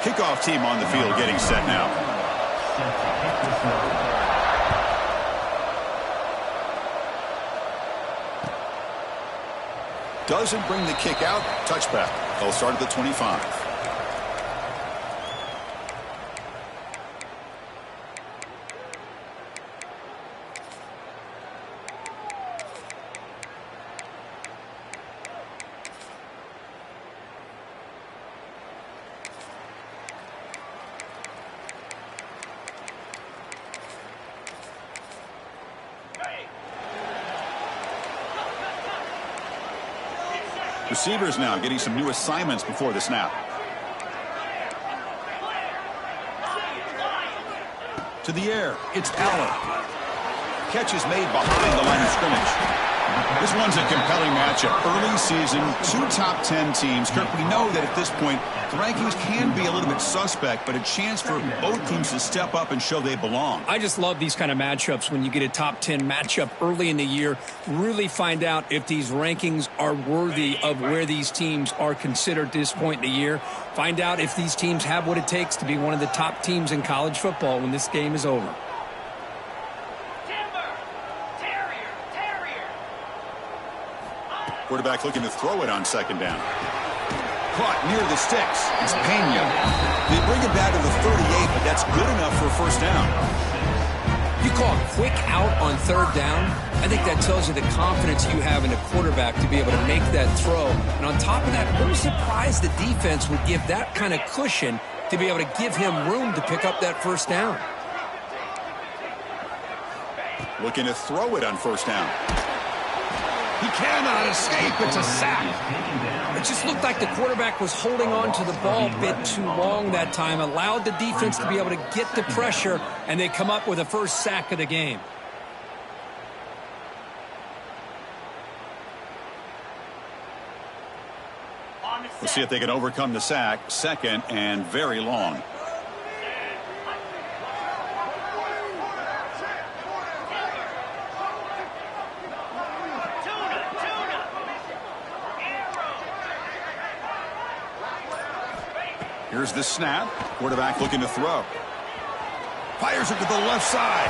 Kickoff team on the field getting set now. Doesn't bring the kick out. Touchback. They'll start at the 25. Receivers now getting some new assignments before the snap. To the air, it's Allen. Catch is made behind the line of scrimmage. This one's a compelling matchup. Early season, two top 10 teams. Kirk, we know that at this point, the rankings can be a little bit suspect, but a chance for both teams to step up and show they belong. I just love these kind of matchups when you get a top 10 matchup early in the year. Really find out if these rankings are worthy of where these teams are considered at this point in the year. Find out if these teams have what it takes to be one of the top teams in college football when this game is over. Quarterback looking to throw it on second down. Caught near the sticks. It's Pena. They bring it back to the 38, but that's good enough for a first down. You call a quick out on third down. I think that tells you the confidence you have in a quarterback to be able to make that throw. And on top of that, we're surprised the defense would give that kind of cushion to be able to give him room to pick up that first down. Looking to throw it on first down. He cannot escape. It's a sack. It just looked like the quarterback was holding on to the ball a bit too long that time, allowed the defense to be able to get the pressure, and they come up with a first sack of the game. We'll see if they can overcome the sack. Second and very long. Here's the snap. Quarterback looking to throw. Fires it to the left side.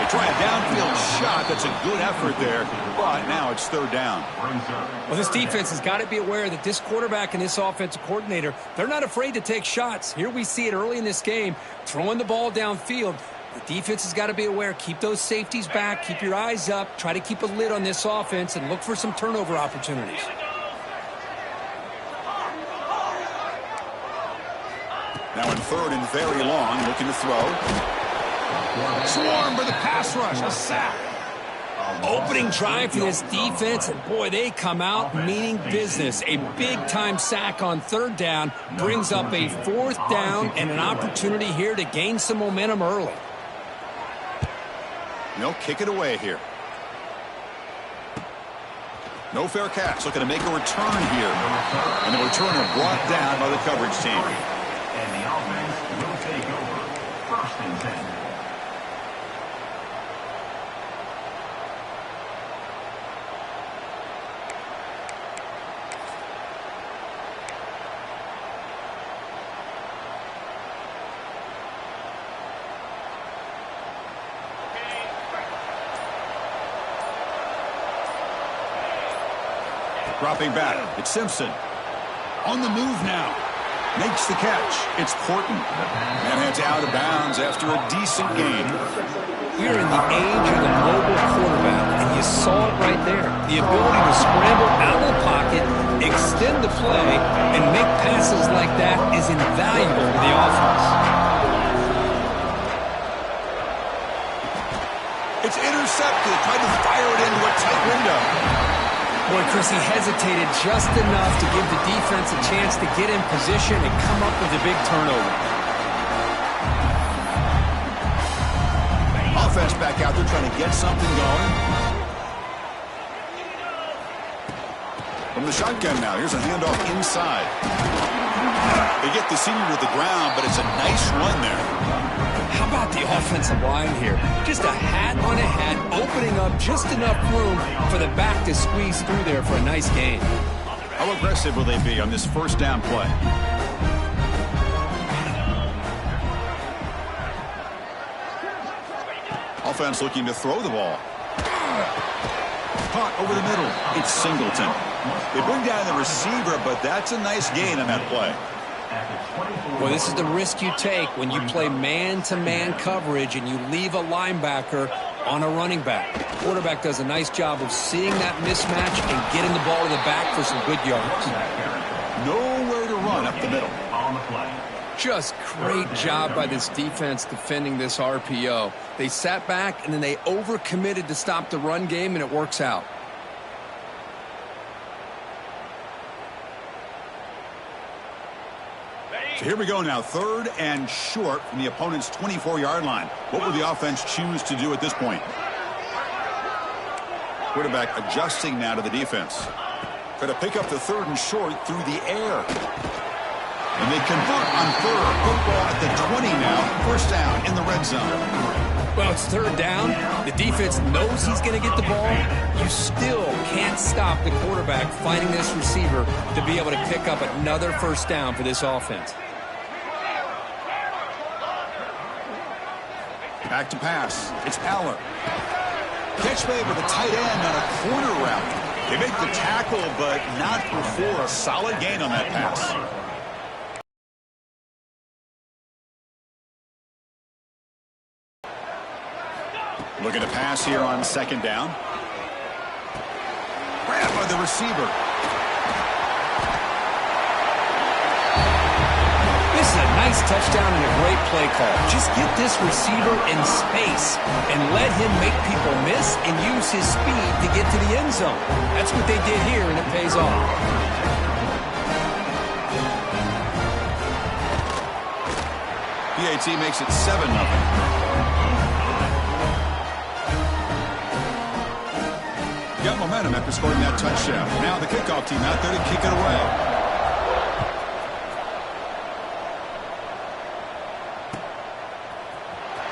They try a downfield shot. That's a good effort there. But now it's third down. Well, this defense has got to be aware that this quarterback and this offensive coordinator, they're not afraid to take shots. Here we see it early in this game, throwing the ball downfield. The defense has got to be aware. Keep those safeties back. Keep your eyes up. Try to keep a lid on this offense and look for some turnover opportunities. Now in third and very long, looking to throw. Swarm for the pass rush, a sack. Opening drive for this defense, and boy, they come out meaning business. A big-time sack on third down brings up a fourth down and an opportunity here to gain some momentum early. They'll kick it away here. No fair catch. Looking to make a return here. And the returner brought down by the coverage team. And the offense will take over. 1st and 10. Dropping back, it's Simpson. On the move now. Makes the catch. It's Porton. And heads out of bounds after a decent gain. We're in the age of the mobile quarterback, and you saw it right there. The ability to scramble out of the pocket, extend the play, and make passes like that is invaluable to the offense. It's intercepted. Tried to fire it into a tight window. Boy, Chris, he hesitated just enough to give the defense a chance to get in position and come up with a big turnover. Offense back out there trying to get something going. From the shotgun now, here's a handoff inside. They get the senior to the ground, but it's a nice run there. How about the offensive line here? Just a hat on a hat, opening up just enough room for the back to squeeze through there for a nice gain. How aggressive will they be on this first down play? Offense looking to throw the ball. Caught over the middle. It's Singleton. They bring down the receiver, but that's a nice gain on that play. Well, this is the risk you take when you play man-to-man coverage and you leave a linebacker on a running back. The quarterback does a nice job of seeing that mismatch and getting the ball to the back for some good yards. Nowhere to run up the middle. Just great job by this defense defending this RPO. They sat back and then they overcommitted to stop the run game, and it works out. So here we go now, 3rd and short from the opponent's 24-yard line. What will the offense choose to do at this point? Quarterback adjusting now to the defense. Got to pick up the 3rd and short through the air. And they convert on 3rd. Football at the 20 now. 1st down in the red zone. Well, it's 3rd down. The defense knows he's going to get the ball. You still can't stop the quarterback finding this receiver to be able to pick up another 1st down for this offense. Back to pass. It's Aller. Catch made with a tight end on a corner route. They make the tackle, but not before a solid gain on that pass. Looking to pass here on 2nd down. Grabbed by the receiver. This is a nice touchdown and a great play call. Just get this receiver in space and let him make people miss and use his speed to get to the end zone. That's what they did here, and it pays off. PAT makes it 7-0. Got momentum after scoring that touchdown. Now the kickoff team out there to kick it away.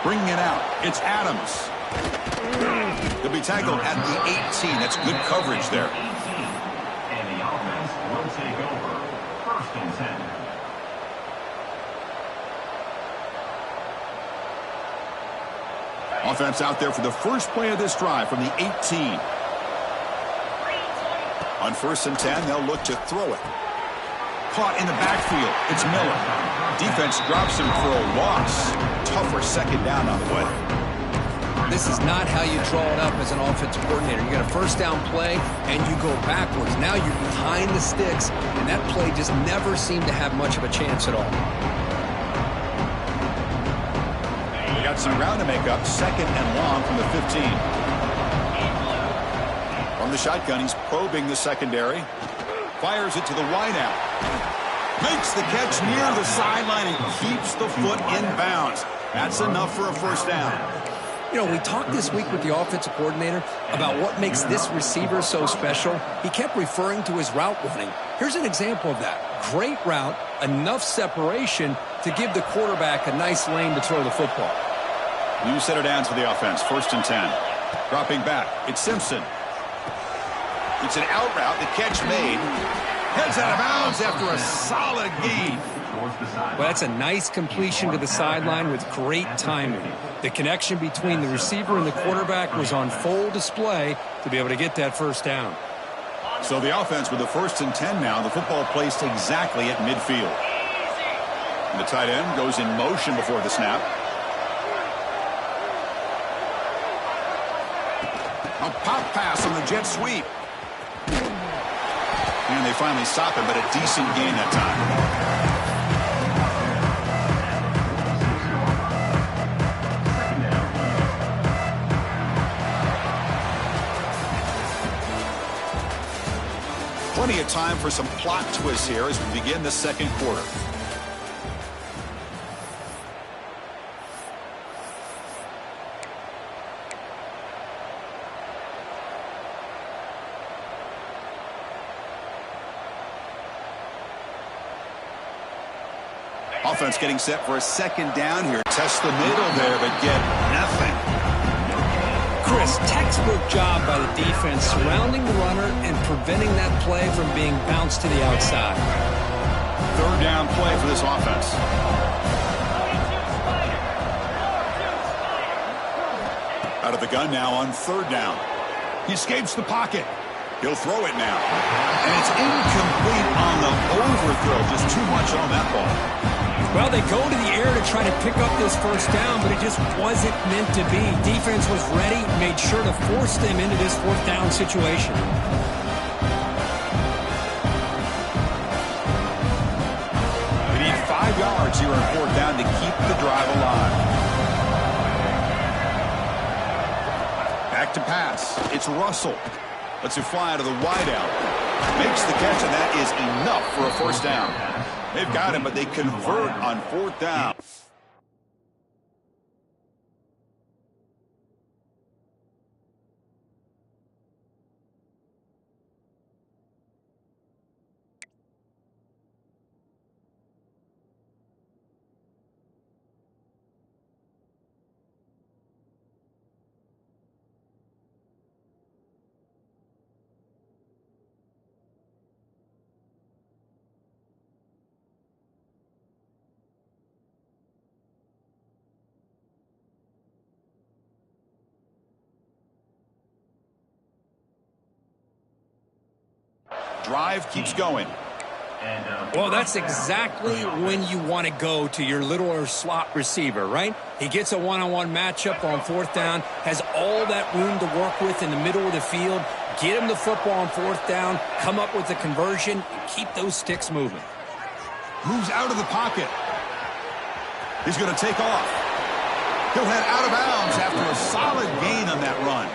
Bringing it out, it's Adams. He'll be tackled at the 18. That's good coverage there. And the offense will take over. 1st and 10. Offense out there for the first play of this drive from the 18. On 1st and 10, they'll look to throw it. Caught in the backfield. It's Miller. Defense drops him for a loss. Tougher 2nd down on the way. This is not how you draw it up as an offensive coordinator. You got a 1st down play, and you go backwards. Now you're behind the sticks, and that play just never seemed to have much of a chance at all. They got some ground to make up. 2nd and long from the 15. From the shotgun, he's probing the secondary. Fires it to the wideout. Makes the catch near the sideline and keeps the foot in bounds. That's enough for a first down. You know, we talked this week with the offensive coordinator about what makes this receiver so special. He kept referring to his route running. Here's an example of that. Great route, enough separation to give the quarterback a nice lane to throw the football. New setter downs for the offense. 1st and 10. Dropping back. It's Simpson. It's an out route. The catch made. Heads out of bounds after a solid gain. Well, that's a nice completion to the sideline with great timing. The connection between the receiver and the quarterback was on full display to be able to get that first down. So the offense with the 1st and 10 now. The football placed exactly at midfield. And the tight end goes in motion before the snap. A pop pass on the jet sweep. And they finally stop him, but a decent gain that time. Plenty of time for some plot twists here as we begin the second quarter. Offense getting set for a second down here. Test the middle there, but get nothing. Chris, textbook job by the defense surrounding the runner and preventing that play from being bounced to the outside. 3rd down play for this offense. Out of the gun now on 3rd down. He escapes the pocket. He'll throw it now. And it's incomplete on the overthrow. Just too much on that ball. Well, they go to the air to try to pick up this first down, but it just wasn't meant to be. Defense was ready, made sure to force them into this 4th down situation. They need 5 yards here on 4th down to keep the drive alive. Back to pass. It's Russell. Lets it fly to the wideout. Makes the catch, and that is enough for a first down. They've got him, but they convert on 4th down. Drive keeps going. Well, that's exactly when you want to go to your little or slot receiver, right? He gets a one-on-one matchup on 4th down, has all that room to work with in the middle of the field, get him the football on 4th down, come up with a conversion, and keep those sticks moving. Moves out of the pocket. He's going to take off. He'll head out of bounds after a solid gain on that run.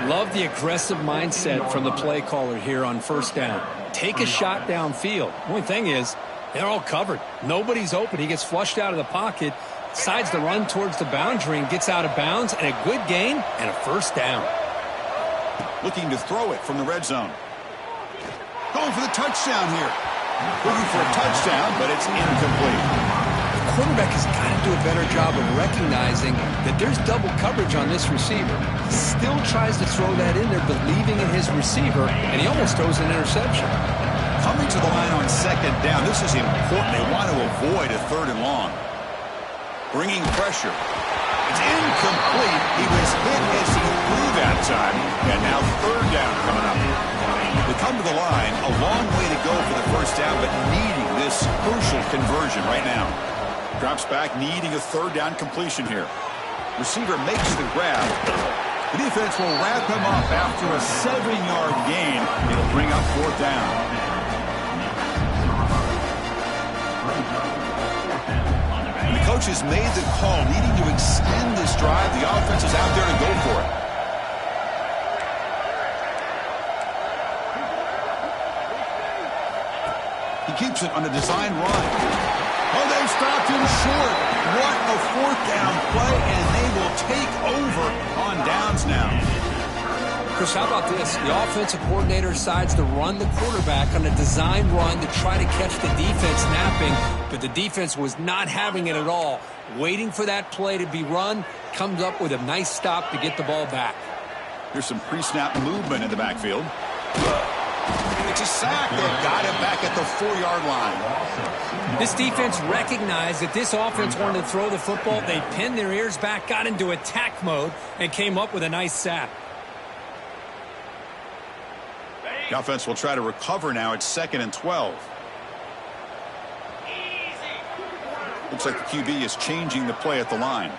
Love the aggressive mindset from the play caller here on 1st down. Take a shot downfield. The only thing is, they're all covered. Nobody's open. He gets flushed out of the pocket, decides to run towards the boundary and gets out of bounds, and a good gain and a first down. Looking to throw it from the red zone. Going for the touchdown here. Looking for a touchdown, but it's incomplete. The quarterback has got to do a better job of recognizing that there's double coverage on this receiver. He still tries to throw that in there, believing in his receiver, and he almost throws an interception. Coming to the line on 2nd down. This is important. They want to avoid a 3rd and long. Bringing pressure. It's incomplete. He was hit as he threw that time. And now 3rd down coming up. They come to the line. A long way to go for the first down, but needing this crucial conversion right now. Drops back, needing a 3rd down completion here. Receiver makes the grab. The defense will wrap him up after a 7-yard gain. It'll bring up 4th down. And the coach has made the call, needing to extend this drive. The offense is out there to go for it. He keeps it on a design run. Oh, they stopped him short. What a fourth down play, and they will take over on downs now. Chris, how about this? The offensive coordinator decides to run the quarterback on a design run to try to catch the defense napping, but the defense was not having it at all. Waiting for that play to be run, comes up with a nice stop to get the ball back. Here's some pre-snap movement in the backfield. It's a sack. They've got it back at the 4-yard line. This defense recognized that this offense wanted to throw the football. They pinned their ears back, got into attack mode, and came up with a nice sack. The offense will try to recover now. It's 2nd and 12. Looks like the QB is changing the play at the line.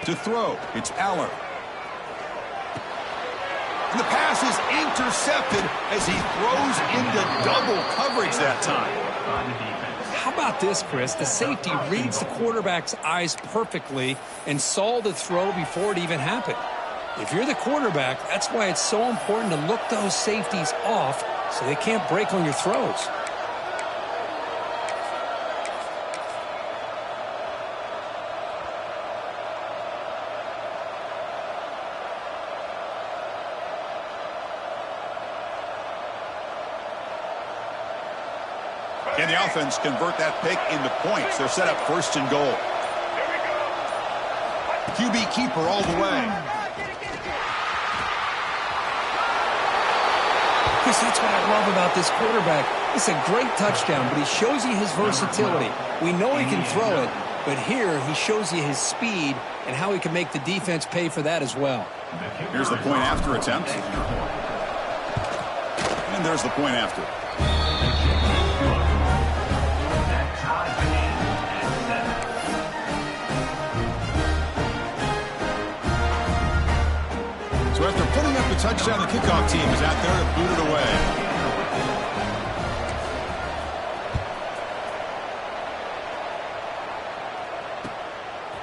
To throw, it's Aller. And the pass is intercepted as he throws into double coverage that time. How about this, Chris? The safety reads the quarterback's eyes perfectly and saw the throw before it even happened. If you're the quarterback, that's why it's so important to look those safeties off so they can't break on your throws. Can the offense convert that pick into points? They're set up 1st and goal. QB keeper all the way. Chris, that's what I love about this quarterback. It's a great touchdown, but he shows you his versatility. We know he can throw it, but here he shows you his speed and how he can make the defense pay for that as well. Here's the point after attempt. And there's the point after. So after putting up the touchdown, the kickoff team is out there to boot it away.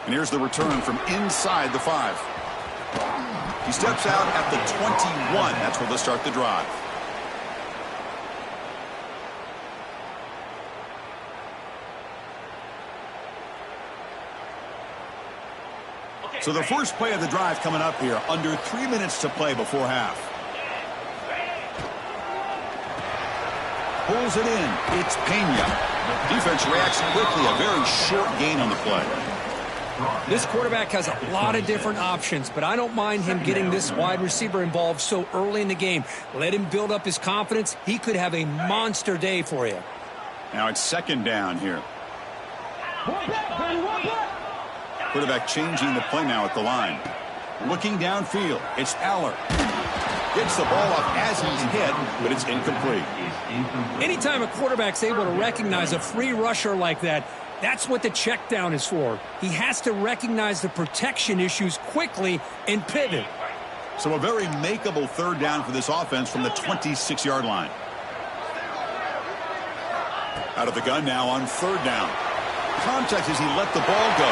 And here's the return from inside the 5. He steps out at the 21. That's where they'll start the drive. So the first play of the drive coming up here, under 3 minutes to play before half. Pulls it in. It's Pena. Defense reacts quickly. A very short gain on the play. This quarterback has a lot of different options, but I don't mind him getting this wide receiver involved so early in the game. Let him build up his confidence. He could have a monster day for you. Now it's 2nd down here. Quarterback changing the play now at the line. Looking downfield, it's Aller. Gets the ball off as he's hit, but it's incomplete. Anytime a quarterback's able to recognize a free rusher like that, that's what the check down is for. He has to recognize the protection issues quickly and pivot. So a very makeable 3rd down for this offense from the 26-yard line. Out of the gun now on 3rd down. Contact as he let the ball go.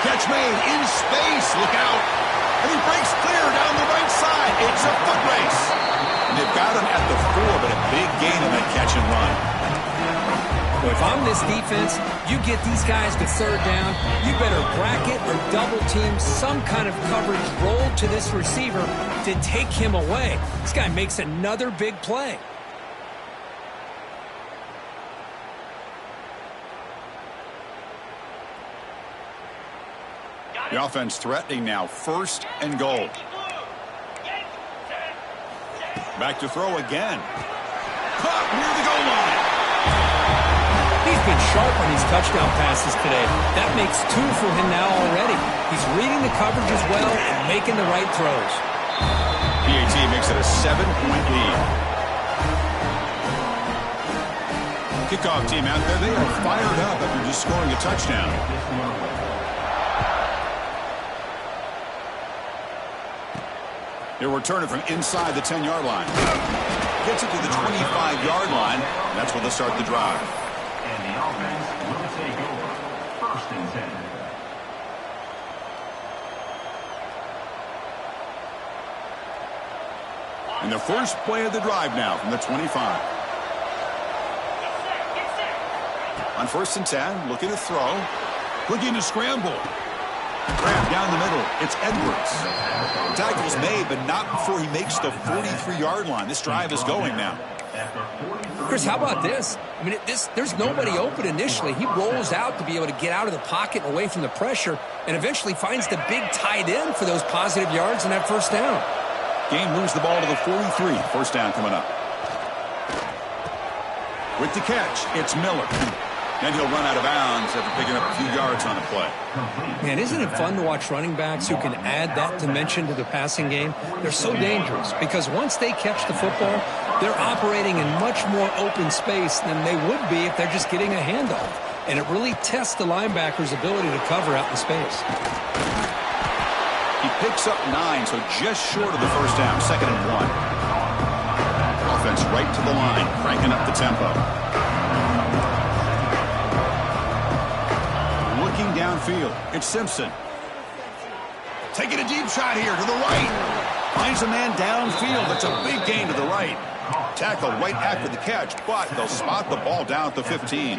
Catch made in space. Look out. And he breaks clear down the right side. It's a foot race. And they've got him at the 4, but a big gain in that catch and run. Well, if I'm this defense, you get these guys to 3rd down, you better bracket or double team some kind of coverage roll to this receiver to take him away. This guy makes another big play. The offense threatening now, 1st and goal. Back to throw again. Caught near the goal line. He's been sharp on these touchdown passes today. That makes 2 for him now already. He's reading the coverage as well and making the right throws. PAT makes it a 7-point lead. Kickoff team out there, they are fired up after just scoring a touchdown. He'll return it from inside the 10-yard line. Gets it to the 25-yard line, and that's where they'll start the drive. And the offense will take over 1st and 10. And the first play of the drive now from the 25. On 1st and 10, looking to throw. Looking to scramble. Grab down the middle. It's Edwards. Tackle's made, but not before he makes the 43-yard line. This drive is going now. Chris, how about this? I mean, there's nobody open initially. He rolls out to be able to get out of the pocket and away from the pressure and eventually finds the big tight end for those positive yards and that first down. Game moves the ball to the 43. First down coming up. With the catch, it's Miller. And he'll run out of bounds after picking up a few yards on the play. Man, isn't it fun to watch running backs who can add that dimension to the passing game? They're so dangerous because once they catch the football, they're operating in much more open space than they would be if they're just getting a handoff. And it really tests the linebacker's ability to cover out in space. He picks up 9, so just short of the first down, 2nd and 1. Offense right to the line, cranking up the tempo. Looking downfield, it's Simpson. Taking a deep shot here to the right. Finds a man downfield. That's a big gain to the right. Tackle right after the catch, but they'll spot the ball down at the 15.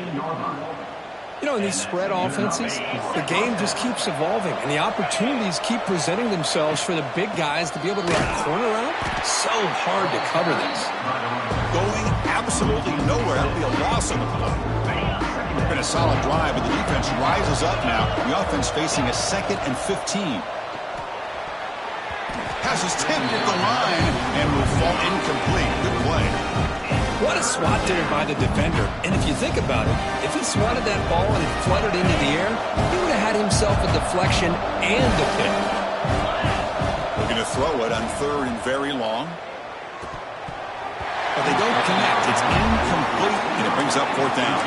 You know, in these spread offenses, the game just keeps evolving, and the opportunities keep presenting themselves for the big guys to be able to run a corner out. So hard to cover this. Going absolutely nowhere. That'll be a loss on the play. Been a solid drive, but the defense rises up now. The offense facing a 2nd and 15. Pass is tipped at the line and will fall incomplete. Good play. What a swat there by the defender. And if you think about it, if he swatted that ball and it fluttered into the air, he would have had himself a deflection and a pick. Looking to throw it on 3rd and very long. But they don't connect. It's incomplete, and it brings up 4th down.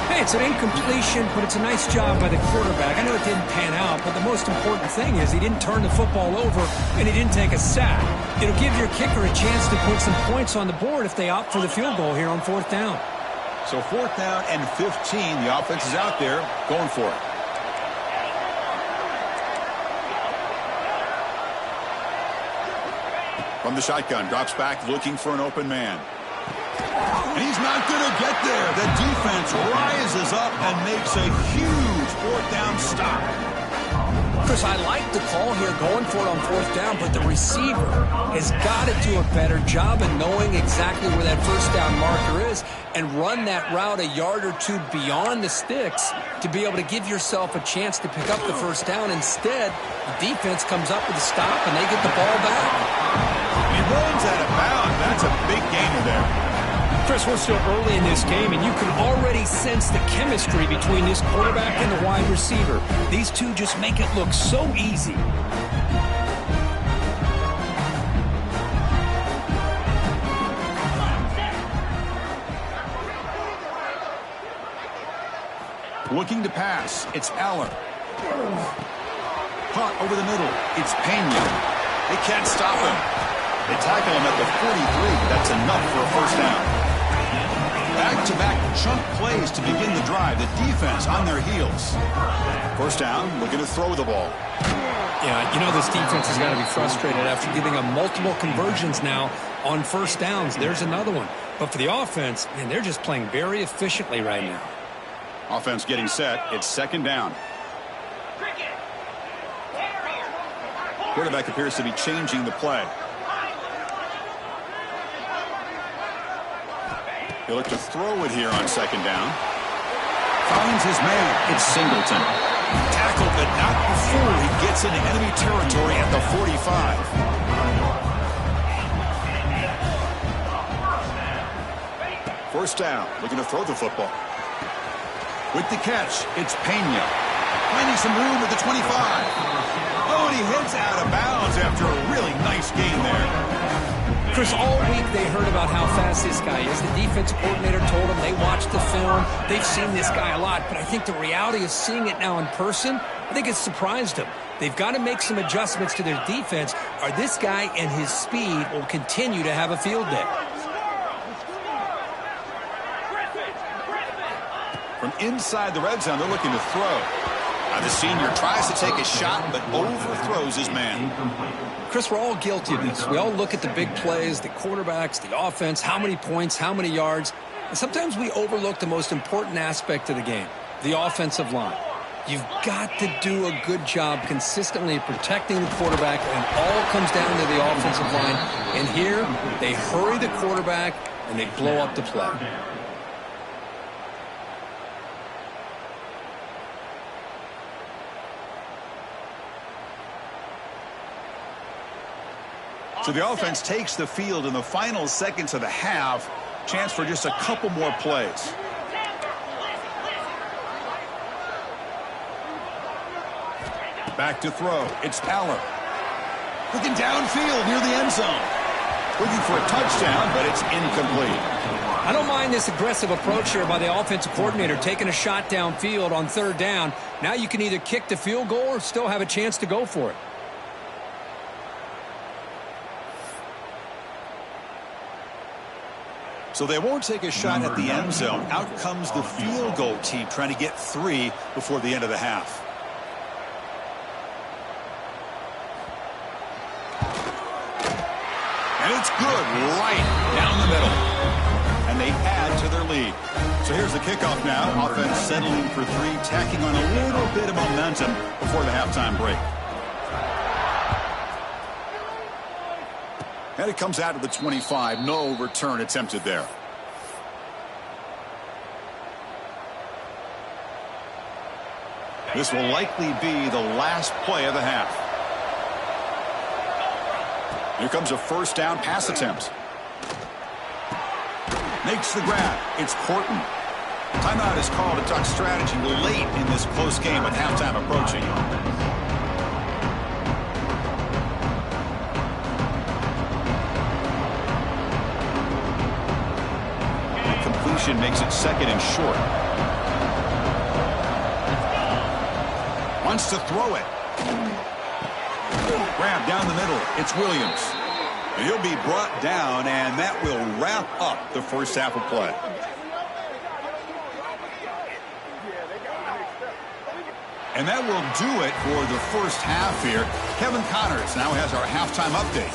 Hey, it's an incompletion, but it's a nice job by the quarterback. I know it didn't pan out, but the most important thing is he didn't turn the football over and he didn't take a sack. It'll give your kicker a chance to put some points on the board if they opt for the field goal here on 4th down. So 4th down and 15. The offense is out there going for it. From the shotgun, drops back looking for an open man. And he's not going to get there. The defense rises up and makes a huge 4th down stop. Chris, I like the call here going for it on 4th down, but the receiver has got to do a better job of knowing exactly where that first down marker is and run that route a yard or two beyond the sticks to be able to give yourself a chance to pick up the first down. Instead, the defense comes up with a stop and they get the ball back. He runs out of bounds. That's a big gainer there. Chris, we're still early in this game, and you can already sense the chemistry between this quarterback and the wide receiver. These two just make it look so easy. Looking to pass, it's Aller. Caught over the middle, it's Pena. They can't stop him. They tackle him at the 43. That's enough for a first down. Back-to-back chunk plays to begin the drive. The defense on their heels. First down, looking to throw the ball. Yeah, you know this defense has got to be frustrated after giving them multiple conversions now on first downs. There's another one. But for the offense, man, they're just playing very efficiently right now. Offense getting set. It's 2nd down. Quarterback appears to be changing the play. He'll look to throw it here on 2nd down. Finds his man. It's Singleton. Tackled, but not before he gets into enemy territory at the 45. First down. Looking to throw the football. With the catch, it's Pena. Finding some room at the 25. Oh, and he heads out of bounds after a really nice gain there. Chris, all week they heard about how fast this guy is. The defensive coordinator told them they watched the film. They've seen this guy a lot, but I think the reality of seeing it now in person, I think it's surprised them. They've got to make some adjustments to their defense, or this guy and his speed will continue to have a field day. From inside the red zone, they're looking to throw. The senior tries to take a shot, but overthrows his man. Chris, we're all guilty of this. We all look at the big plays, the quarterbacks, the offense, how many points, how many yards. And sometimes we overlook the most important aspect of the game, the offensive line. You've got to do a good job consistently protecting the quarterback, and all comes down to the offensive line. And here, they hurry the quarterback, and they blow up the play. So the offense takes the field in the final seconds of the half. Chance for just a couple more plays. Back to throw. It's Aller. Looking downfield near the end zone. Looking for a touchdown, but it's incomplete. I don't mind this aggressive approach here by the offensive coordinator, taking a shot downfield on third down. Now you can either kick the field goal or still have a chance to go for it. So they won't take a shot at the end zone. Out comes the field goal team trying to get 3 before the end of the half. And it's good right down the middle. And they add to their lead. So here's the kickoff now. Offense settling for 3, tacking on a little bit of momentum before the halftime break. And it comes out to the 25. No return attempted there. This will likely be the last play of the half. Here comes a first down pass attempt. Makes the grab. It's Horton. Timeout is called to talk strategy late in this close game with halftime approaching. Makes it second and short. Wants to throw it. Grab down the middle. It's Williams. And he'll be brought down, and that will wrap up the first half of play. And that will do it for the first half here. Kevin Connors now has our halftime update.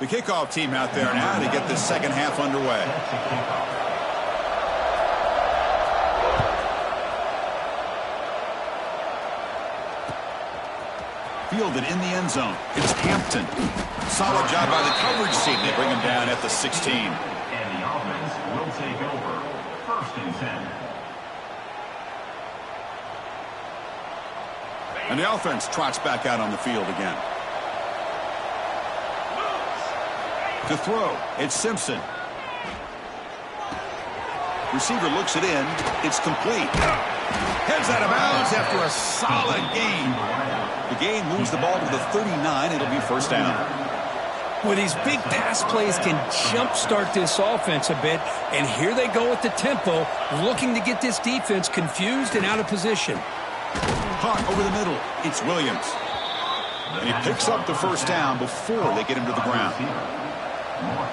The kickoff team out there now to get the second half underway. Fielded in the end zone. It's Hampton. Solid job by the coverage team. They bring him down at the 16. And the offense will take over. First and 10. And the offense trots back out on the field again. To throw, it's Simpson. Receiver looks it in. It's complete. Heads out of bounds after a solid gain. The gain moves the ball to the 39. It'll be first down. Well, these big pass plays can jumpstart this offense a bit, and here they go with the tempo, looking to get this defense confused and out of position. Caught over the middle. It's Williams. And he picks up the first down before they get him to the ground.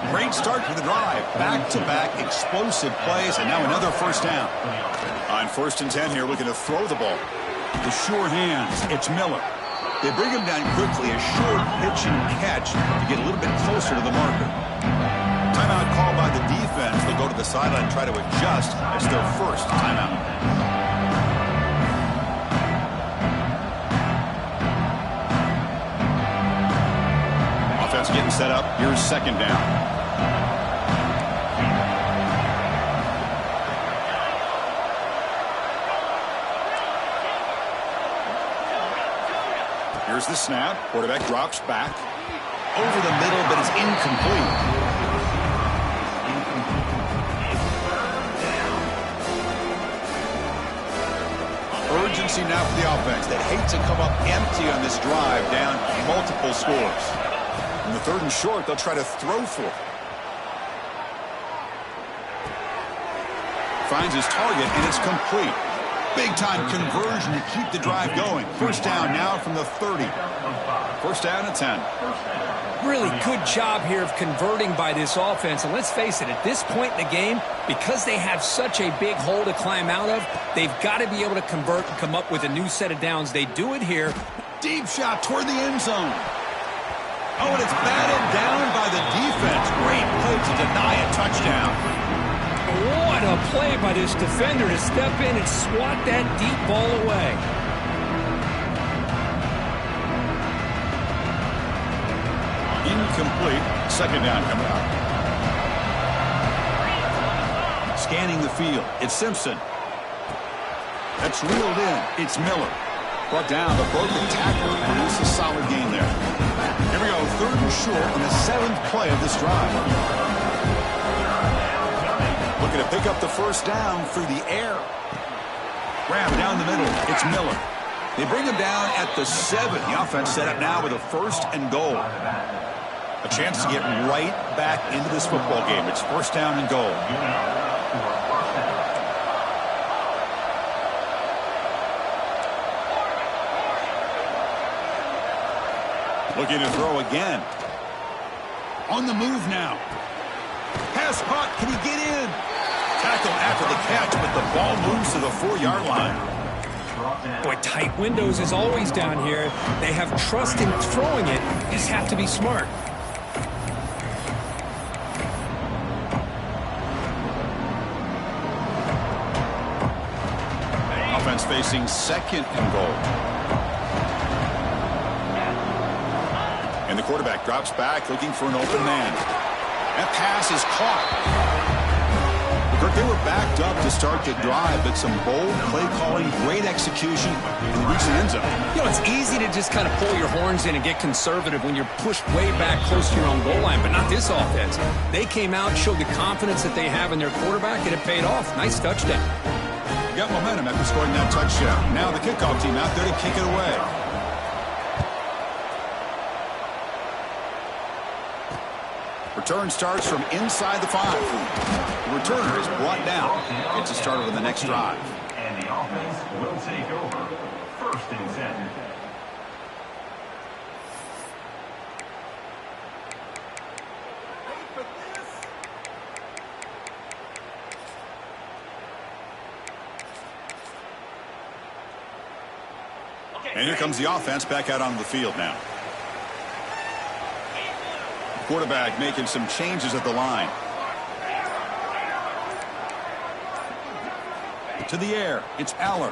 Great start to the drive. Back-to-back explosive plays, and now another first down. On first and 10 here, looking to throw the ball. The sure hands. It's Miller. They bring him down quickly. A short pitch and catch to get a little bit closer to the marker. Timeout called by the defense. They'll go to the sideline and try to adjust. It's their first timeout. Offense getting set up. Here's second down. Here's the snap. Quarterback drops back. Over the middle, but it's incomplete. Urgency now for the offense. They hate to come up empty on this drive, down multiple scores. In the third and short, they'll try to throw for it. Finds his target, and it's complete. Big-time conversion to keep the drive going. First down now from the 30. First down and 10. Really good job here of converting by this offense. And let's face it, at this point in the game, because they have such a big hole to climb out of, they've got to be able to convert and come up with a new set of downs. They do it here. Deep shot toward the end zone. Oh, and it's batted down by the defense. Great play to deny a touchdown. What a play by this defender to step in and swat that deep ball away. Incomplete. Second down coming up. Scanning the field. It's Simpson. That's reeled in. It's Miller. Brought down, the broken tackle produces a solid gain there. Here we go, third and short on the 7th play of this drive. Looking to pick up the first down through the air. Grab down the middle. It's Miller. They bring him down at the 7. The offense set up now with a first and goal. A chance to get right back into this football game. It's first down and goal. Looking to throw again. On the move now. Pass caught. Can he get in? Tackle after the catch, but the ball moves to the 4-yard line. Boy, tight windows is always down here. They have trust in throwing it. Just have to be smart. Offense facing second and goal. And the quarterback drops back looking for an open man. That pass is caught. They were backed up to start the drive, but some bold play calling, great execution, and they reach the end zone. You know, it's easy to just kind of pull your horns in and get conservative when you're pushed way back close to your own goal line, but not this offense. They came out, showed the confidence that they have in their quarterback, and it paid off. Nice touchdown. Got momentum after scoring that touchdown. Now the kickoff team out there to kick it away. Return starts from inside the 5. The returner is brought down. Gets a start over the next drive. And the offense will take over. First and 10. And here comes the offense back out onto the field now. Quarterback making some changes at the line. To the air, it's Aller.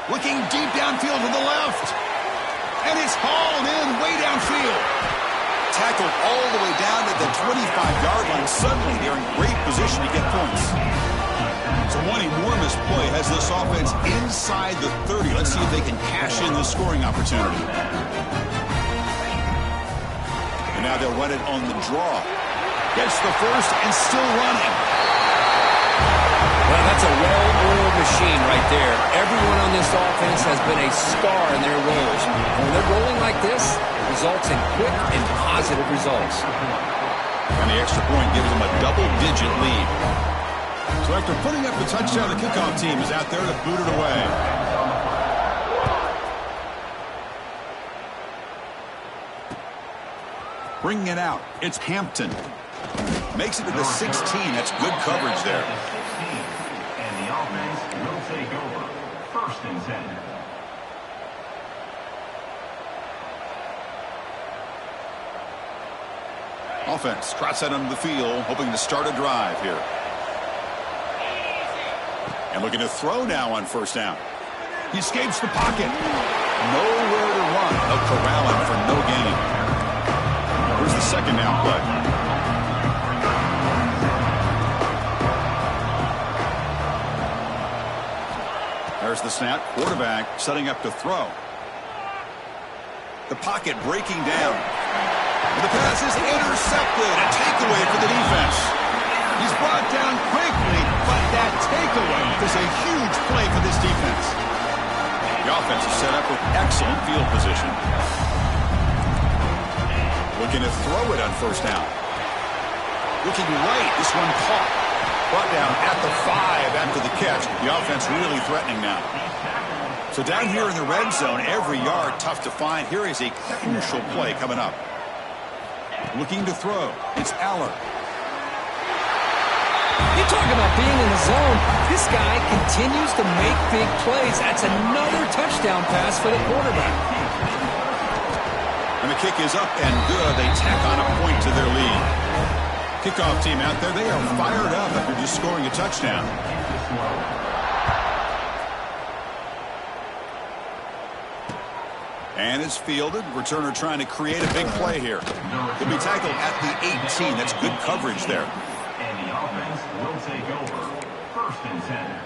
Looking deep downfield to the left. And it's hauled in way downfield. Tackled all the way down to the 25-yard line. Suddenly they're in great position to get points. So one enormous play has this offense inside the 30. Let's see if they can cash in this scoring opportunity. And now they'll run it on the draw. Gets the first and still running. Well, that's a well-oiled machine right there. Everyone on this offense has been a star in their roles. When they're rolling like this, it results in quick and positive results. And the extra point gives them a double-digit lead. So after putting up the touchdown, the kickoff team is out there to boot it away. Bringing it out, it's Hampton. Makes it to the 16. That's good coverage there. And the offense will take over. First and 10. Offense trots out onto the field, hoping to start a drive here. And looking to throw now on first down. He escapes the pocket. Nowhere to run. They'll corral him for no gain. Here's the second down play. There's the snap. Quarterback setting up to throw. The pocket breaking down. And the pass is intercepted. A takeaway for the defense. He's brought down quickly, but that takeaway is a huge play for this defense. The offense is set up with excellent field position. Looking to throw it on first down. Looking right. This one caught. Brought down at the 5 after the catch. The offense really threatening now. So down here in the red zone, every yard tough to find. Here is a crucial play coming up. Looking to throw. It's Aller. You talk about being in the zone. This guy continues to make big plays. That's another touchdown pass for the quarterback. And the kick is up and good. They tack on a point to their lead. Kickoff team out there, they are fired up after just scoring a touchdown. And it's fielded. Returner trying to create a big play here. He'll be tackled at the 18. That's good coverage there. And the offense will take over. 1st and 10.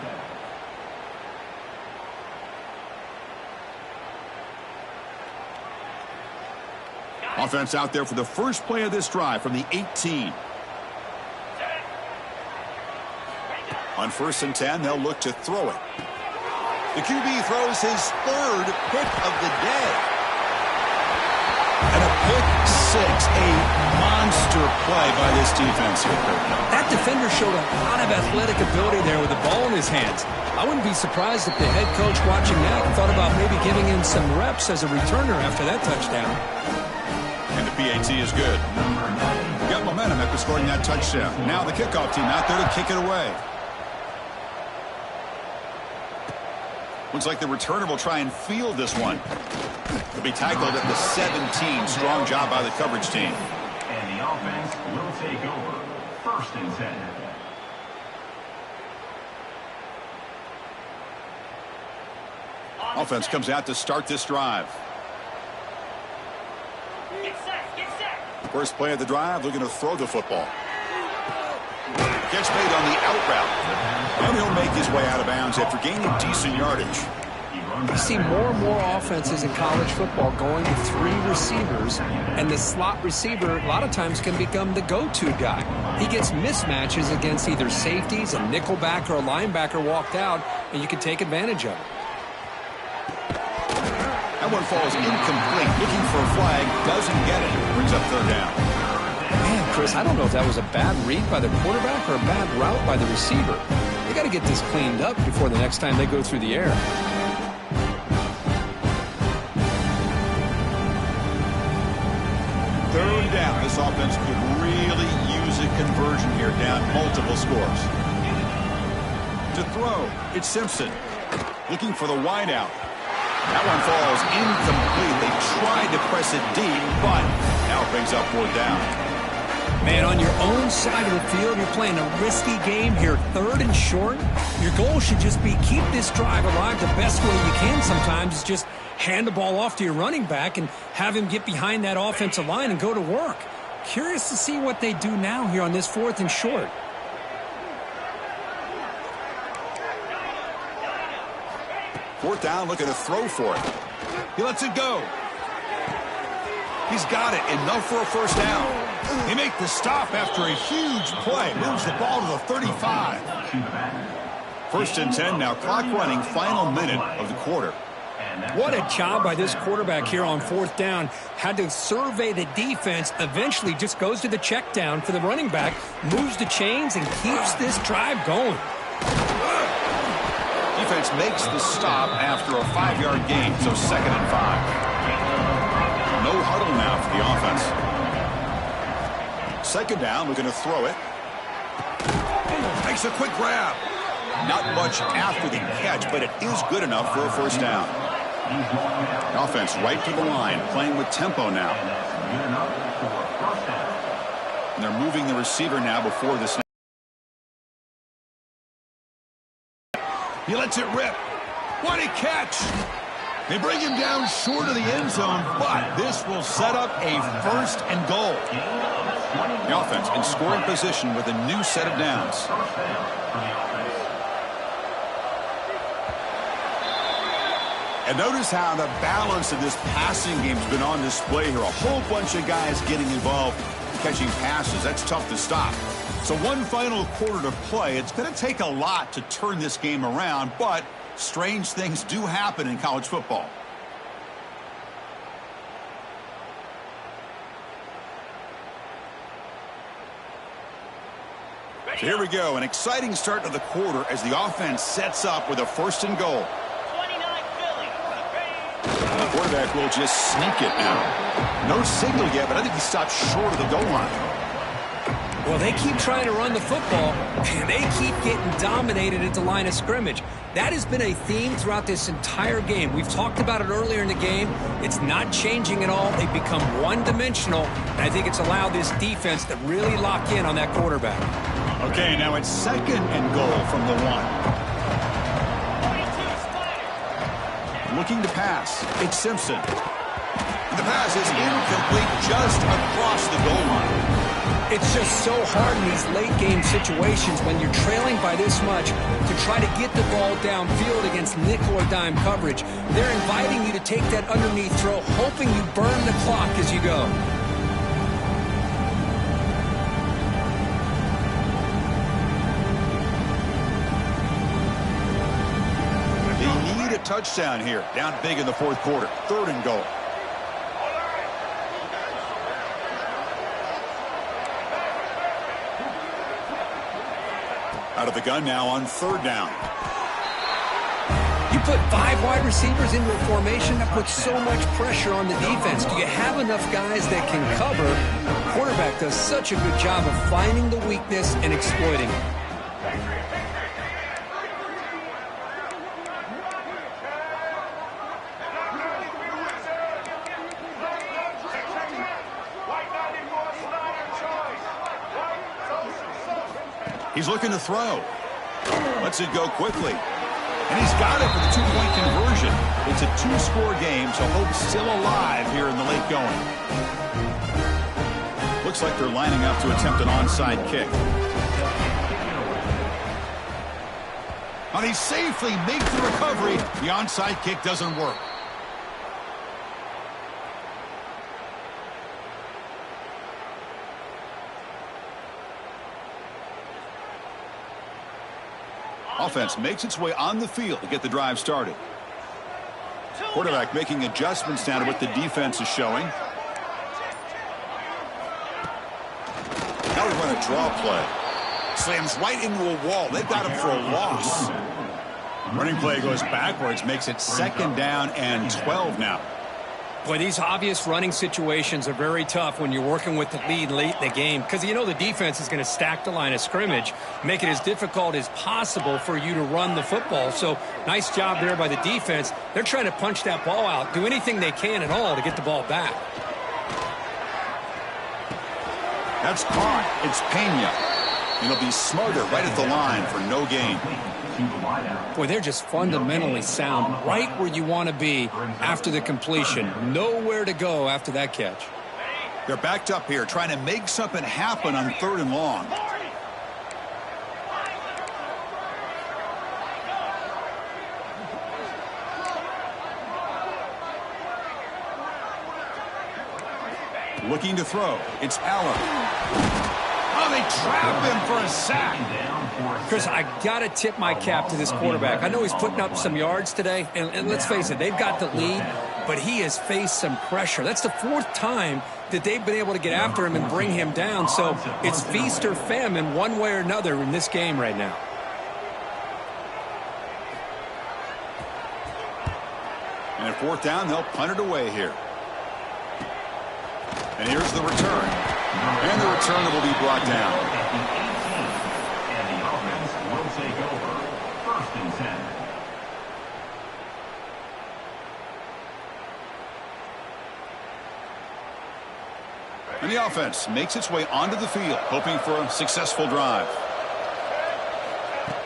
Offense out there for the first play of this drive from the 18. On 1st and 10, they'll look to throw it. The QB throws his 3rd pick of the day. And a pick 6, a monster play by this defense here. That defender showed a lot of athletic ability there with the ball in his hands. I wouldn't be surprised if the head coach watching that thought about maybe giving him some reps as a returner after that touchdown. And the PAT is good. Got momentum after scoring that touchdown. Now the kickoff team out there to kick it away. Looks like the returner will try and field this one. He'll be tackled at the 17. Strong job by the coverage team. And the offense will take over. 1st and 10. Offense comes out to start this drive. First play of the drive, looking to throw the football. Catch made on the out route. And he'll make his way out of bounds after gaining decent yardage. You see more and more offenses in college football going to 3 receivers, and the slot receiver a lot of times can become the go-to guy. He gets mismatches against either safeties, a nickelbacker, or a linebacker walked out, and you can take advantage of it. That one falls incomplete. Looking for a flag, doesn't get it. Brings up 3rd down. Man, Chris, I don't know if that was a bad read by the quarterback or a bad route by the receiver. They got to get this cleaned up before the next time they go through the air. Third down. This offense could really use a conversion here, down multiple scores. To throw, it's Simpson. Looking for the wideout. That one falls incomplete. They tried to press it deep, but now it brings up 4th down. Man, on your own side of the field, you're playing a risky game here. 3rd and short. Your goal should just be keep this drive alive the best way you can sometimes is just hand the ball off to your running back and have him get behind that offensive line and go to work. Curious to see what they do now here on this 4th and short. Fourth down, looking to throw for it. He lets it go. He's got it, enough for a 1st down. He makes the stop after a huge play. Moves the ball to the 35. 1st and 10 now, clock running, final minute of the quarter. What a job by this quarterback here on 4th down. Had to survey the defense, eventually just goes to the check down for the running back, moves the chains, and keeps this drive going. Defense makes the stop after a 5-yard gain, so 2nd and 5. No huddle now for the offense. 2nd down, looking to throw it. Makes a quick grab. Not much after the catch, but it is good enough for a 1st down. Offense right to the line, playing with tempo now. And they're moving the receiver now before the snap. He lets it rip. What a catch! They bring him down short of the end zone, but this will set up a 1st and goal. The offense in scoring position with a new set of downs. And notice how the balance of this passing game has been on display here. A whole bunch of guys getting involved catching passes. That's tough to stop. So one final quarter to play. It's going to take a lot to turn this game around, but strange things do happen in college football. So here we go, an exciting start to the quarter as the offense sets up with a 1st and goal. 29 Philly. The quarterback will just sneak it now. No signal yet, but I think he stopped short of the goal line. Well, they keep trying to run the football, and they keep getting dominated at the line of scrimmage. That has been a theme throughout this entire game. We've talked about it earlier in the game. It's not changing at all. They've become one-dimensional, and I think it's allowed this defense to really lock in on that quarterback. Okay, now it's 2nd and goal from the 1. 22 Snyder. Looking to pass. It's Simpson. The pass is incomplete just across the goal line. It's just so hard in these late-game situations when you're trailing by this much to try to get the ball downfield against nickel or dime coverage. They're inviting you to take that underneath throw, hoping you burn the clock as you go. They need a touchdown here. Down big in the 4th quarter. 3rd and goal. Out of the gun now on 3rd down. You put 5 wide receivers into a formation, that puts so much pressure on the defense. Do you have enough guys that can cover? The quarterback does such a good job of finding the weakness and exploiting it. He's looking to throw. Lets it go quickly. And he's got it for the 2-point conversion. It's a 2-score game, so hope's still alive here in the late going. Looks like they're lining up to attempt an onside kick. And he safely makes the recovery. The onside kick doesn't work. Offense makes its way on the field to get the drive started. Quarterback making adjustments now to what the defense is showing. Now we run a draw play. Slams right into a wall. They've got him for a loss. Running play goes backwards, makes it 2nd down and 12 now. Boy, these obvious running situations are very tough when you're working with the lead late in the game because you know the defense is going to stack the line of scrimmage, make it as difficult as possible for you to run the football. So nice job there by the defense. They're trying to punch that ball out, do anything they can at all to get the ball back. That's caught. It's Pena. He'll be smarter right at the line for no gain. Boy, they're just fundamentally sound right where you want to be after the completion. Nowhere to go after that catch. They're backed up here trying to make something happen on 3rd and long. Looking to throw. It's Allen. Oh, they trap him for a sack. Chris, I got to tip my cap to this quarterback. I know he's putting up some yards today, and let's face it, they've got the lead, but he has faced some pressure. That's the 4th time that they've been able to get after him and bring him down, so it's feast or famine one way or another in this game right now. And at 4th down, they'll punt it away here. And here's the return. And the return will be brought down. And the offense will take over. 1st and 10. And the offense makes its way onto the field, hoping for a successful drive.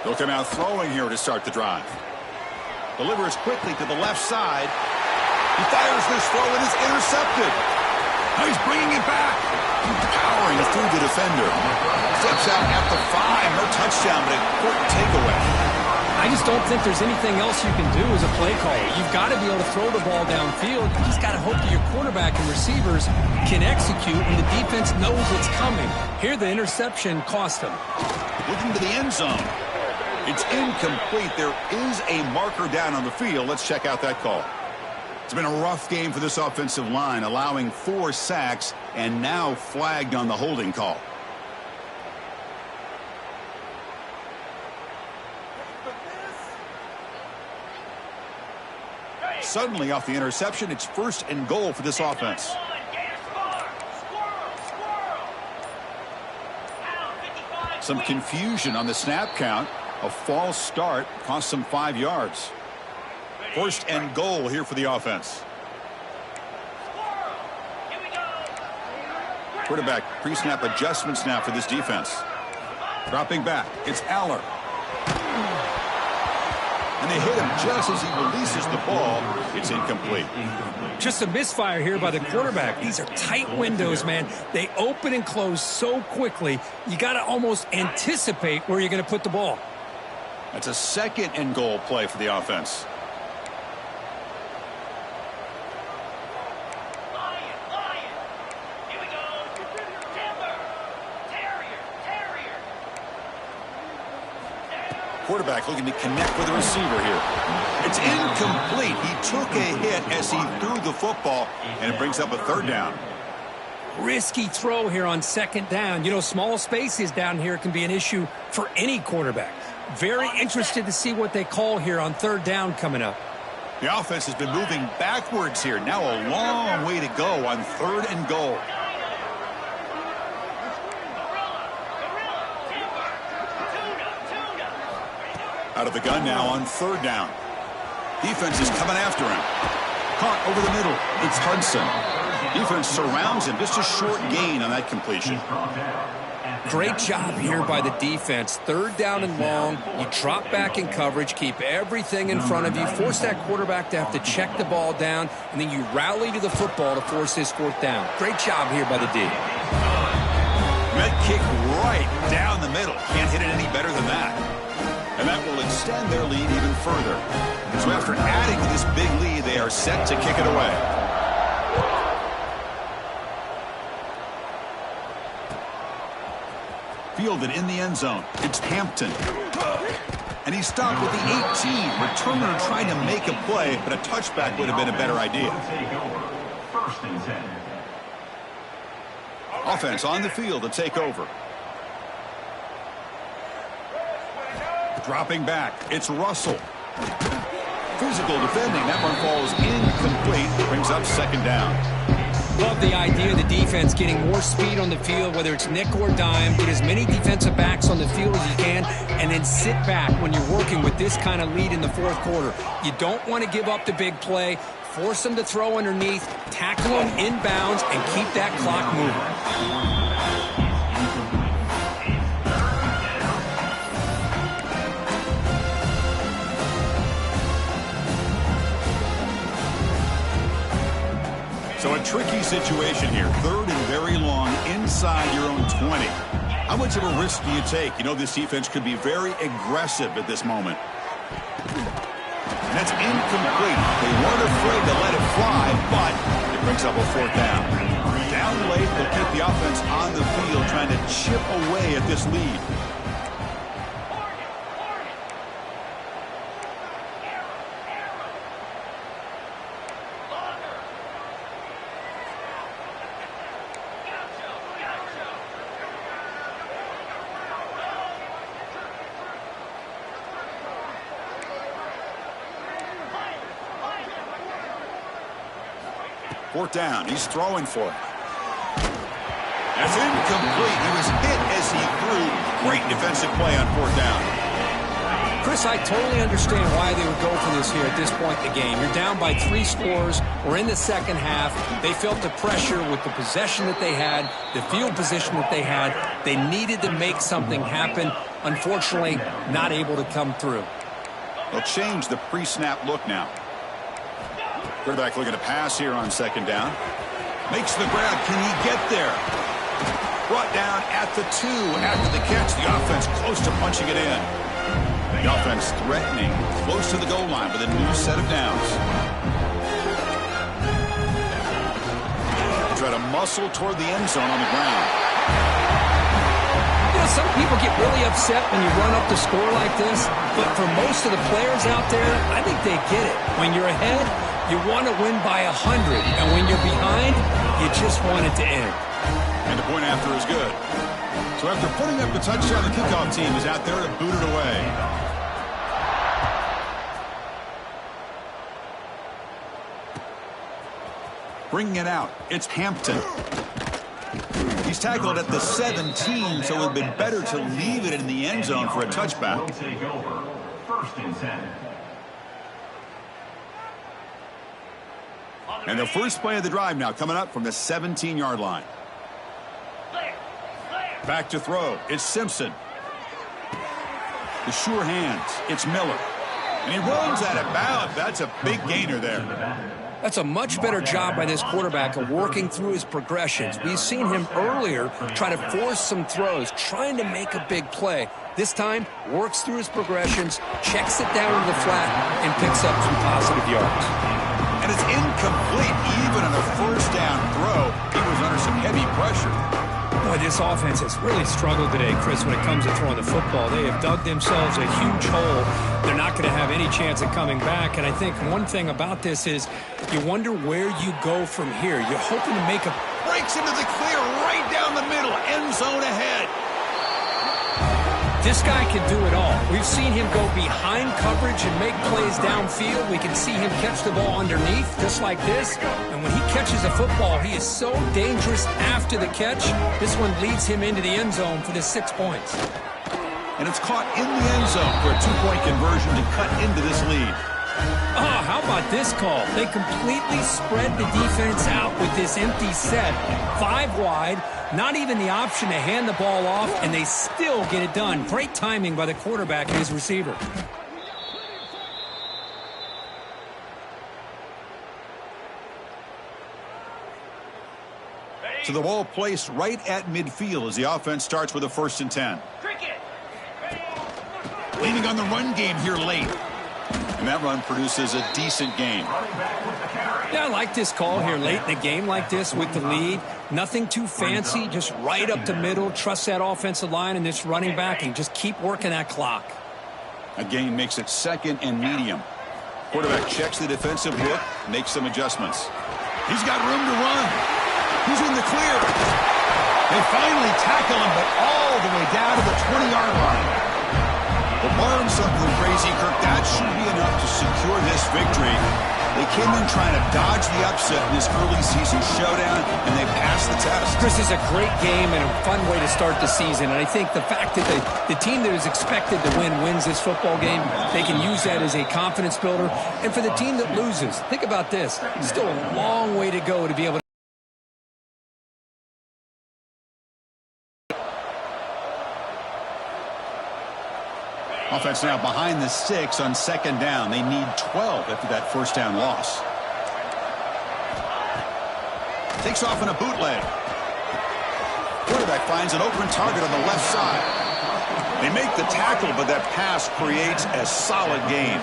They'll come out throwing here to start the drive. Delivers quickly to the left side. He fires this throw and is intercepted. Now he's bringing it back. Powering through the defender. Steps out at the 5. No touchdown, but a important takeaway. I just don't think there's anything else you can do as a play caller. You've got to be able to throw the ball downfield. You just got to hope that your quarterback and receivers can execute and the defense knows it's coming. Here, the interception cost him. Looking to the end zone. It's incomplete. There is a marker down on the field. Let's check out that call. It's been a rough game for this offensive line, allowing 4 sacks and now flagged on the holding call. Suddenly, off the interception, it's 1st and goal for this offense. Some confusion on the snap count. A false start cost them 5 yards. 1st and goal here for the offense. Quarterback pre-snap adjustments now for this defense. Dropping back, it's Aller. And they hit him just as he releases the ball. It's incomplete. Just a misfire here by the quarterback. These are tight windows, man. They open and close so quickly, you got to almost anticipate where you're going to put the ball. That's a 2nd and goal play for the offense. Quarterback looking to connect with the receiver here. It's incomplete. He took a hit as he threw the football, and it brings up a 3rd down. Risky throw here on 2nd down. You know, small spaces down here can be an issue for any quarterback. Very interested to see what they call here on 3rd down coming up. The offense has been moving backwards here. Now a long way to go on 3rd and goal. Out of the gun now on 3rd down. Defense is coming after him. Caught over the middle. It's Hudson. Defense surrounds him. Just a short gain on that completion. Great job here by the defense. 3rd down and long. You drop back in coverage, keep everything in front of you, force that quarterback to have to check the ball down, and then you rally to the football to force this 4th down. Great job here by the D. Med kick right down the middle. Can't hit it any better than that. And that will extend their lead even further. So after adding to this big lead, they are set to kick it away. Fielded in the end zone. It's Hampton. And he stopped with the 18. Returner trying to make a play, but a touchback would have been a better idea. Offense on the field to take over. Dropping back, it's Russell. Physical defending, that one falls incomplete, brings up 2nd down. Love the idea of the defense getting more speed on the field, whether it's nickel or dime, get as many defensive backs on the field as you can, and then sit back when you're working with this kind of lead in the 4th quarter. You don't want to give up the big play, force them to throw underneath, tackle them inbounds, and keep that clock moving. So a tricky situation here. 3rd and very long inside your own 20. How much of a risk do you take? You know this defense could be very aggressive at this moment. And that's incomplete. They weren't afraid to let it fly, but it brings up a 4th down. Down late, they'll keep the offense on the field trying to chip away at this lead. Fourth down. He's throwing for it. That's incomplete. He was hit as he threw. Great defensive play on 4th down. Chris, I totally understand why they would go for this here at this point in the game. You're down by 3 scores. We're in the second half. They felt the pressure with the possession that they had, the field position that they had. They needed to make something happen. Unfortunately, not able to come through. They'll change the pre-snap look now. Quarterback looking to pass here on 2nd down. Makes the grab. Can he get there? Brought down at the 2 after the catch. The offense close to punching it in. The offense threatening, close to the goal line with a new set of downs. Try to muscle toward the end zone on the ground. You know, some people get really upset when you run up the score like this, but for most of the players out there, I think they get it. When you're ahead, you want to win by 100, and when you're behind, you just want it to end. And the point after is good. So after putting up the touchdown, the kickoff team is out there to boot it away. Bringing it out, it's Hampton. He's tackled at the 17, so it would have been better to leave it in the end zone for a touchback. Will take over. First and 10. And the first play of the drive now coming up from the 17-yard line. Back to throw. It's Simpson. The sure hands. It's Miller. And he runs out of bounds. That's a big gainer there. That's a much better job by this quarterback of working through his progressions. We've seen him earlier try to force some throws, trying to make a big play. This time, works through his progressions, checks it down to the flat, and picks up some positive yards. And it's incomplete even on a first down throw. He was under some heavy pressure. Boy, this offense has really struggled today, Chris, when it comes to throwing the football. They have dug themselves a huge hole. They're not going to have any chance of coming back. And I think one thing about this is you wonder where you go from here. You're hoping to make a... Breaks into the clear right down the middle. End zone ahead. This guy can do it all. We've seen him go behind coverage and make plays downfield. We can see him catch the ball underneath, just like this. And when he catches a football, he is so dangerous after the catch. This one leads him into the end zone for the 6 points. And it's caught in the end zone for a two-point conversion to cut into this lead. Oh, how about this call? They completely spread the defense out with this empty set. 5 wide. Not even the option to hand the ball off, and they still get it done. Great timing by the quarterback and his receiver. So the ball placed right at midfield as the offense starts with a 1st and 10. Leaning on the run game here late. And that run produces a decent gain. Yeah, I like this call here late in the game like this with the lead. Nothing too fancy, just right up the middle. Trust that offensive line and this running back and just keep working that clock. A gain makes it 2nd and medium. Quarterback checks the defensive look, makes some adjustments. He's got room to run. He's in the clear. They finally tackle him, but all the way down to the 20-yard line. Well, barring something crazy, Kirk, that should be enough to secure this victory. They came in trying to dodge the upset in this early season showdown, and they passed the test. Chris, is a great game and a fun way to start the season. And I think the fact that the team that is expected to win wins this football game, they can use that as a confidence builder. And for the team that loses, think about this. Still a long way to go to be able to... Offense now behind the 6 on 2nd down. They need 12 after that first down loss. Takes off in a bootleg. Quarterback finds an open target on the left side. They make the tackle, but that pass creates a solid gain.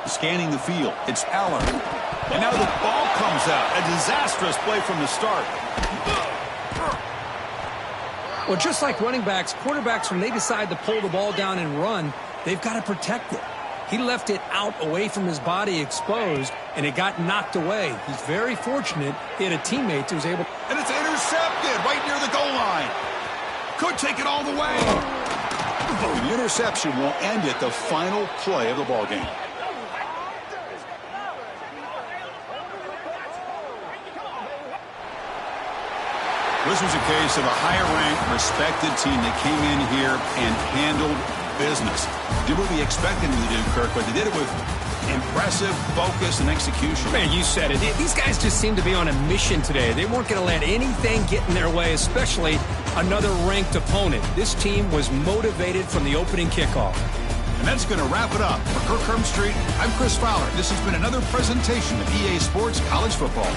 Scanning the field. It's Allen. And now the ball comes out. A disastrous play from the start. Well, just like running backs, quarterbacks, when they decide to pull the ball down and run, they've got to protect it. He left it out away from his body exposed, and it got knocked away. He's very fortunate he had a teammate who was able... And it's intercepted right near the goal line. Could take it all the way. The interception will end it, the final play of the ball game. This was a case of a higher-ranked, respected team that came in here and handled business. Did what we expected them to do, Kirk, but they did it with impressive focus and execution. Man, you said it. These guys just seem to be on a mission today. They weren't going to let anything get in their way, especially another ranked opponent. This team was motivated from the opening kickoff. And that's going to wrap it up. For Kirk Herbstreit, I'm Chris Fowler. This has been another presentation of EA Sports College Football.